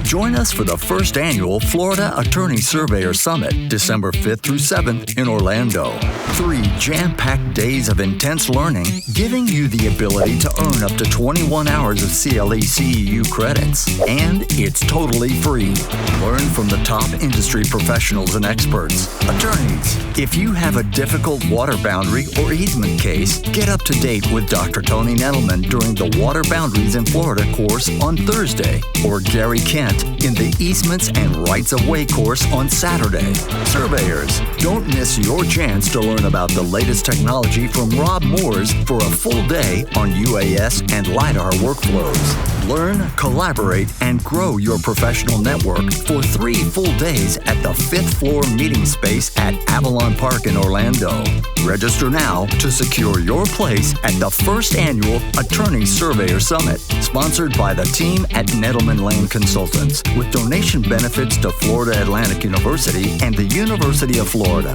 Join us for the first annual Florida Attorney-Surveyor Summit, December 5th through 7th in Orlando. 3 jam-packed days of intense learning, giving you the ability to earn up to 21 hours of CLE CEU credits. And it's totally free. Learn from the top industry professionals and experts. Attorneys, if you have a difficult water boundary or easement case, get up to date with Dr. Tony Nettleman during the Water Boundaries in Florida course on Thursday, or Gary Kent in the Easements and Rights of Way course on Saturday. Surveyors, don't miss your chance to learn about the latest technology from Rob Moores for a full day on UAS and LiDAR workflows. Learn, collaborate, and grow your professional network for 3 full days at the 5th floor meeting space at Avalon Park in Orlando. Register now to secure your place at the first annual Attorney-Surveyor Summit, sponsored by the team at Nettleman Land Consultants, with donation benefits to Florida Atlantic University and the University of Florida.